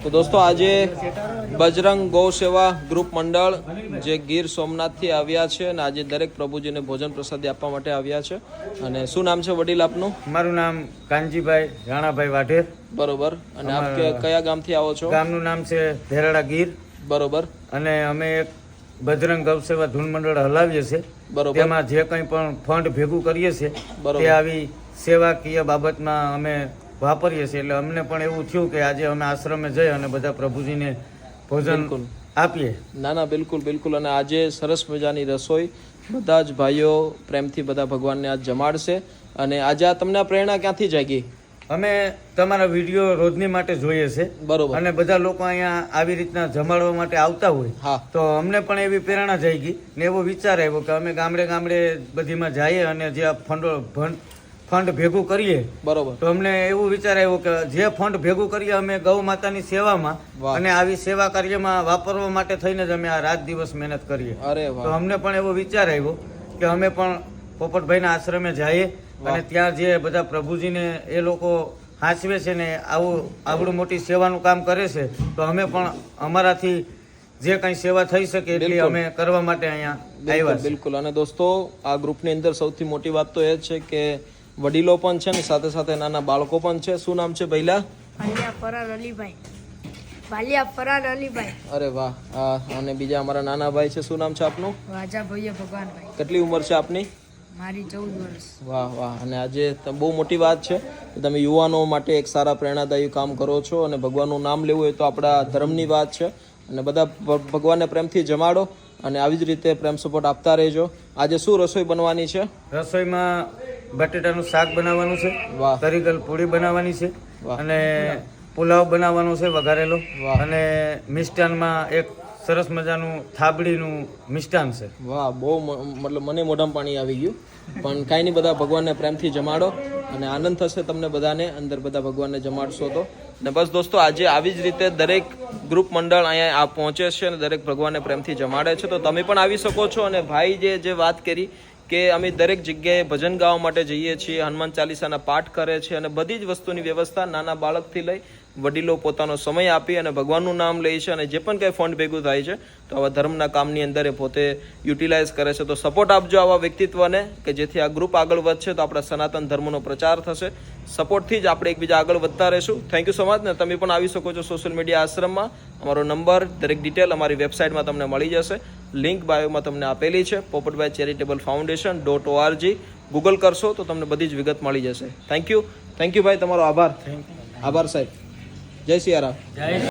તો દોસ્તો આજે બજરંગ ગૌ સેવા ગ્રુપ મંડળ જે ગીર સોમનાથથી આવ્યા છે અને આજે દરેક પ્રભુજીને ભોજન પ્રસાદી આપવા માટે આવ્યા છે. અને શું નામ છે વડીલ આપનું? મારું નામ કાનજીભાઈ રાણાભાઈ વાઢેર. બરોબર. અને આપ કયા ગામથી આવો છો? ગામનું નામ છે ધેરાડા ગીર. બરોબર. અને અમે એક બજરંગ ગૌ સેવા ધૂન મંડળ હલાવીએ છીએ. બરોબર. તેમાં જે કંઈ પણ ફંડ ભેગું કરીએ છીએ તે આવી સેવાકીય બાબતમાં અમે વાપરીએ છીએ. એટલે અમને પણ એવું થયું કે આજે અમે આશ્રમે જઈ અને બધા પ્રભુજીને ભોજન આપીએ. ના બિલકુલ બિલકુલ. અને આજે સરસ મજાની રસોઈ બધા જ ભાઈઓ પ્રેમથી બધા ભગવાનને આજ જમાડશે. અને આજે આ તમને પ્રેરણા ક્યાંથી જાગી? અમે તમારા વિડીયો રોજની માટે જોઈએ છે. બરોબર. અને બધા લોકો અહીંયા આવી રીતના જમાડવા માટે આવતા હોય તો અમને પણ એવી પ્રેરણા જાગી ને એવો વિચાર આવ્યો કે અમે ગામડે ગામડે બધીમાં જઈએ અને જે ફંડ ભેગું કરીએ. બરોબર. તો અમને એવું વિચાર આવ્યો કે જે ફંડ ભેગું કરીએ અમે ગૌ માતાની સેવામાં અને આવી સેવા કાર્યમાં વાપરવા માટે થઈને જ અમે આ રાત દિવસ મહેનત કરીએ. તો અમને પણ એવો વિચાર આવ્યો કે અમે પણ પોપટભાઈના આશ્રમે જઈએ અને ત્યાં જે બધા પ્રભુજીને એ લોકો હાંચવે છે ને આવડું મોટી સેવાનું કામ કરે છે તો અમે પણ અમારાથી જે કંઈ સેવા થઈ શકે એટલી અમે કરવા માટે અહીંયા આવ્યા. બિલકુલ. અને દોસ્તો આ ગ્રુપની અંદર સૌથી મોટી વાત તો એ જ છે કે વડીલો પણ છે ને સાથે સાથે નાના બાળકો પણ છે. શું નામ છે ભઈલા? ભાલિયા ફરાર અલીભાઈ. અરે વાહ. અને બીજા અમારા નાના ભાઈ છે. શું નામ છે આપનું? રાજાભાઈ ભગવાનભાઈ. કેટલી ઉંમર છે આપની? મારી 14 વર્ષ. વાહ વાહ. અને આજે બહુ મોટી વાત છે કે તમે યુવાનો માટે એક સારા પ્રેરણાદાયી કામ કરો છો. અને ભગવાનનું નામ લેવું એ તો આપણા ધર્મની વાત છે. અને બધા ભગવાનને પ્રેમથી જમાડો અને આવી જ રીતે પ્રેમ સપોર્ટ આપતા રહેજો. આજે શું રસોઈ બનવાની છે? રસોઈમાં બટેટાનું શાક બનાવવાનું છે, તરીગલ પૂરી બનાવવાની છે અને પુલાવ બનાવવાનો છે વઘારેલો. અને મિષ્ટાનમાં એક સરસ મજાનું થાબડીનું મિષ્ટાન છે. વાહ, બહુ મતલબ મને મોઢામાં પાણી આવી ગયું. પણ કાંઈ નહીં, બધા ભગવાનને પ્રેમથી જમાડો અને આનંદ થશે તમને બધાને અંદર બધા ભગવાનને જમાડશો તો. ને બસ દોસ્તો આજે આવી જ રીતે દરેક ગ્રુપ મંડળ અહીંયા પહોંચે છે અને દરેક ભગવાનને પ્રેમથી જમાડે છે. તો તમે પણ આવી શકો છો. અને ભાઈ જે વાત કરી કે અમે દરેક જગ્યાએ ભજન ગાવા માટે જઈએ છીએ, હનુમાન ચાલીસાના પાઠ કરે છે અને બધી જ વસ્તુની વ્યવસ્થા નાના બાળકથી લઈ વડીલો પોતાનો સમય આપી અને ભગવાનનું નામ લે છે. અને જે પણ કંઈ ફંડ ભેગું થાય છે તો આવા ધર્મના કામની અંદર એ પોતે યુટિલાઇઝ કરે છે. તો સપોર્ટ આપજો આવા વ્યક્તિત્વને કે જેથી આ ગ્રુપ આગળ વધશે તો આપણા સનાતન ધર્મનો પ્રચાર થશે. સપોર્ટથી જ આપણે એકબીજા આગળ વધતા રહીશું. Thank you so much. ને તમે પણ આવી શકો છો સોશિયલ મીડિયા આશ્રમમાં. અમારો નંબર, દરેક ડિટેલ અમારી વેબસાઇટમાં તમને મળી જશે. લિંક બાયોમાં તમને આપેલી છે. પોપટભાઈ ચેરિટેબલ ફાઉન્ડેશન.org ગૂગલ કરશો તો તમને બધી જ વિગત મળી જશે. થેન્ક યુ ભાઈ, તમારો આભાર. આભાર સાહેબ. જય સિયારામ.